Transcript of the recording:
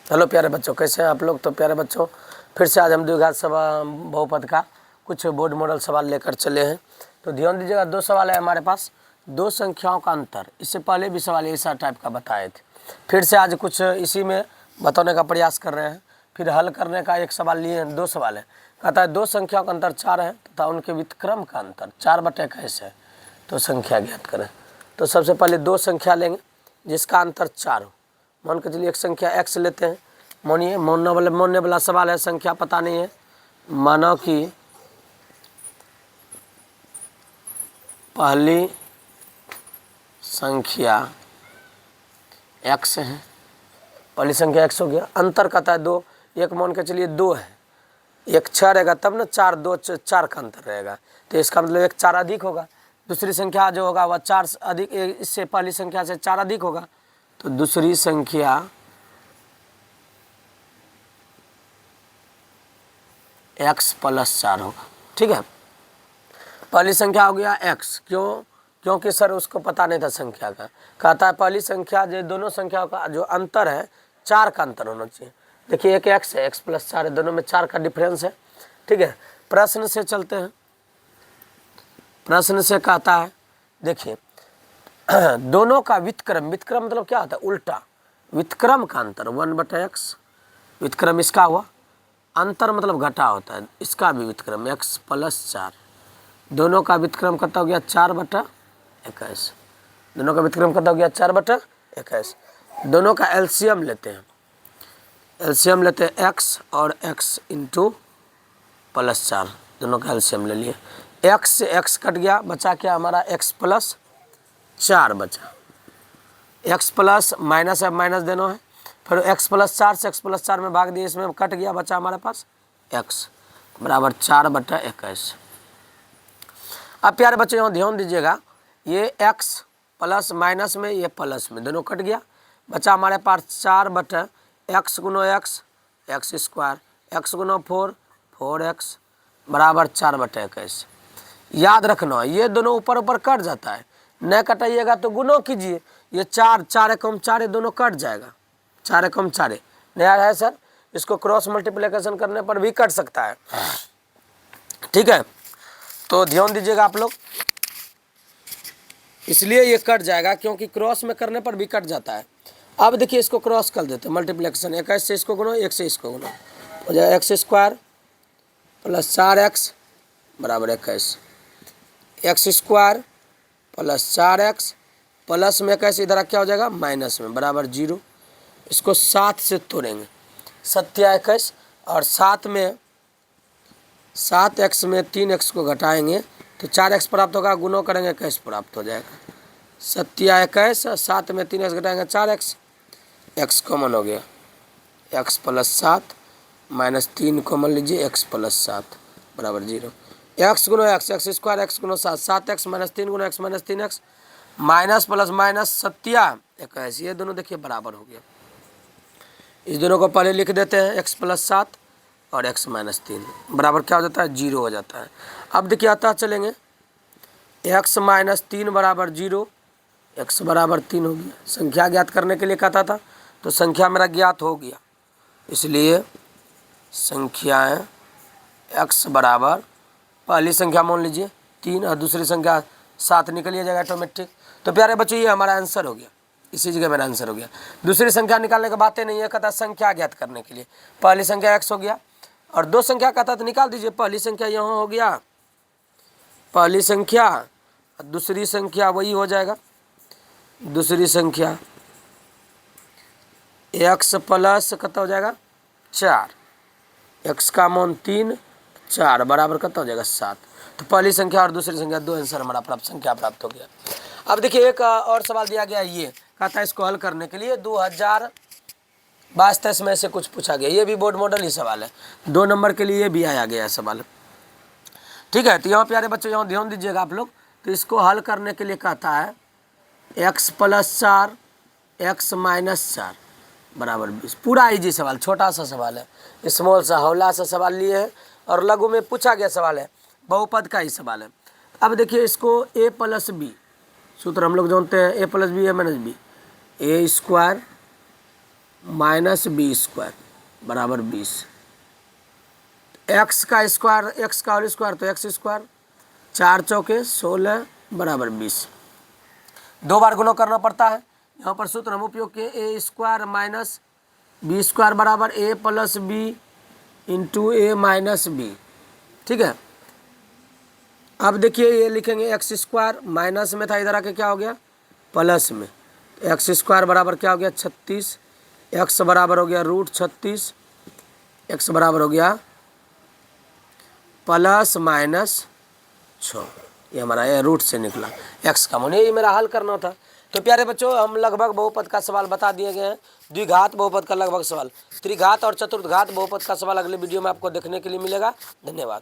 Hello प्यारे बच्चों, कैसे हैं आप लोग। तो प्यारे बच्चों, फिर से आज हम द्विघात बहुपद का कुछ बोर्ड मॉडल सवाल लेकर चले हैं। तो ध्यान दीजिएगा, दो सवाल है हमारे पास, दो संख्याओं का अंतर। इससे पहले भी सवाल ऐसा टाइप का बताए थे, फिर से आज कुछ इसी में बताने का प्रयास कर रहे हैं। फिर हल करने का एक सवाल लिए हैं, दो सवाल है। कहता है दो संख्याओं का अंतर 4 है तथा उनके व्युत्क्रम का अंतर 4/21 है, तो संख्या ज्ञात करें। तो सबसे पहले दो संख्या लेंगे जिसका अंतर 4 हो। मान के चलिए एक संख्या x लेते हैं। मानिए मानने वाला सवाल है, संख्या पता नहीं है। मानो कि पहली संख्या x है, पहली संख्या x हो गया। अंतर कहता है 2, एक मान के चलिए 2 है, एक 6 रहेगा तब ना 4, 2 4 का अंतर रहेगा, तो इसका मतलब एक 4 अधिक होगा। दूसरी संख्या जो होगा वह 4 अधिक, इससे पहली संख्या से 4 अधिक होगा, तो दूसरी संख्या x + 4 होगा। ठीक है, पहली संख्या हो गया x, क्योंकि सर उसको पता नहीं था संख्या का। कहता है पहली संख्या जो दोनों संख्याओं का जो अंतर है 4 का अंतर होना चाहिए। देखिए एक x है, x + 4 है, दोनों में 4 का डिफरेंस है। ठीक है, प्रश्न से चलते हैं। प्रश्न से कहता है, देखिए दोनों का व्युत्क्रम, व्युत्क्रम मतलब क्या होता है, उल्टा। व्युत्क्रम का अंतर 1/x, व्युत्क्रम इसका हुआ, अंतर मतलब घटा होता है, इसका भी व्युत्क्रम x + 4। दोनों का व्युत्क्रम कितना हो गया 4/21। दोनों का व्युत्क्रम कितना हो गया 4/21। दोनों का एलसीएम लेते हैं, एलसीएम लेते हैं x और x × +4, दोनों का एलसीएम ले लिए। x से x कट गया, बचा क्या हमारा x + 4 बचा। x प्लस माइनस है, माइनस देना है, फिर x + 4 से x + 4 में भाग दिए, इसमें कट गया, बचा हमारे पास x बराबर 4/21। अब प्यारे बच्चे यहाँ ध्यान दीजिएगा, ये x प्लस माइनस में, ये प्लस में, दोनों कट गया, बचा हमारे पास 4/x × x² x × 4 4x बराबर 4/21। याद रखना ये दोनों ऊपर ऊपर कट जाता है, न कटाइएगा तो गुणों कीजिए, ये 4 × 4 दोनों कट जाएगा, 4 × 4 नया है सर, इसको क्रॉस मल्टीप्लिकेशन करने पर भी कट सकता है। ठीक है, तो ध्यान दीजिएगा आप लोग, इसलिए ये कट जाएगा क्योंकि क्रॉस में करने पर भी कट जाता है। अब देखिए इसको क्रॉस कर देते हैं, मल्टीप्लिकेशन 21 से इसको गुणो, 1 से इसको गुणो, हो जाएगा x² + 4x बराबर 21, x² + 4x प्लस में 21 इधर क्या हो जाएगा माइनस में बराबर 0। इसको 7 से तोड़ेंगे, 7 × 21 और 7 में 7x में 3x को घटाएंगे तो 4x प्राप्त होगा, गुणों करेंगे 21 प्राप्त हो जाएगा। 7 × 21, 7 में 3x घटाएंगे 4x, x कॉमन हो गया, x + 7 -3 कॉमन लीजिए, x + 7 बराबर 0। x × x, x² x × 7, 7x - 3 × x - 3x, minus plus minus 7 21, ये दोनों देखिए बराबर हो गया। इस दोनों को पहले लिख देते हैं, x + 7 और x - 3 बराबर क्या हो जाता है 0 हो जाता है। अब देखिए आता चलेंगे, x - 3 बराबर 0, x बराबर 3 हो गया। संख्या ज्ञात करने के लिए कहता था, तो संख्या मेरा ज्ञात हो गया, इसलिए संख्याएं x बराबर, पहली संख्या मान लीजिए 3 और दूसरी संख्या 7 निकलिए जाएगा ऑटोमेटिक। तो प्यारे बच्चों ये हमारा आंसर हो गया, इसी जगह मेरा आंसर हो गया। दूसरी संख्या निकालने की बातें नहीं है, कहता संख्या ज्ञात करने के लिए पहली संख्या x हो गया और दो संख्या कहता तो निकाल दीजिए। पहली संख्या यहाँ हो गया, पहली संख्या, दूसरी संख्या वही हो जाएगा, दूसरी संख्या x प्लस कितना हो जाएगा 4, x का मान 3, 4 बराबर कितना हो जाएगा 7। तो पहली संख्या और दूसरी संख्या, दो आंसर हमारा प्राप्त, संख्या प्राप्त हो गया। अब देखिए एक और सवाल दिया गया, ये कहता है इसको हल करने के लिए 2022 में से कुछ पूछा गया, ये भी बोर्ड मॉडल ही सवाल है, 2 नंबर के लिए भी आया गया सवाल। ठीक है, तो यहाँ प्यारे बच्चों यहाँ ध्यान दीजिएगा आप लोग, तो इसको हल करने के लिए कहता है x + 4 x - 4 बराबर 20। पूरा इजी सवाल, छोटा सा सवाल है, स्मॉल सा हौला सा सवाल लिए है और लघु में पूछा गया सवाल है, बहुपद का ही सवाल है। अब देखिए इसको a + b, सूत्र हम लोग जानते हैं a + b a - b, a² minus b square बराबर 20। एक्स का स्क्वायर, एक्स का होल स्क्वायर तो एक्स स्क्वायर, 4 चौके 16 बराबर 20। 2 बार गुणा करना पड़ता है। यहाँ पर सूत्र हम उपयोग किए ए स्क्वायर माइनस बी स्क्वायर बराबर ए प्लस बी इंटू ए माइनस बी। ठीक है, अब देखिए ये लिखेंगे एक्स स्क्वायर, माइनस में था इधर आके क्या हो गया प्लस में, एक्स स्क्वायर बराबर क्या हो गया 36, एक्स बराबर हो गया रूट 36, एक्स बराबर हो गया प्लस माइनस 6। ये हमारा ये रूट से निकला एक्स का मान, ये मेरा हल करना था। तो प्यारे बच्चों हम लगभग बहुपद का सवाल बता दिए गए हैं, द्विघात बहुपद का लगभग सवाल, त्रिघात और चतुर्घात बहुपद का सवाल अगले वीडियो में आपको देखने के लिए मिलेगा। धन्यवाद।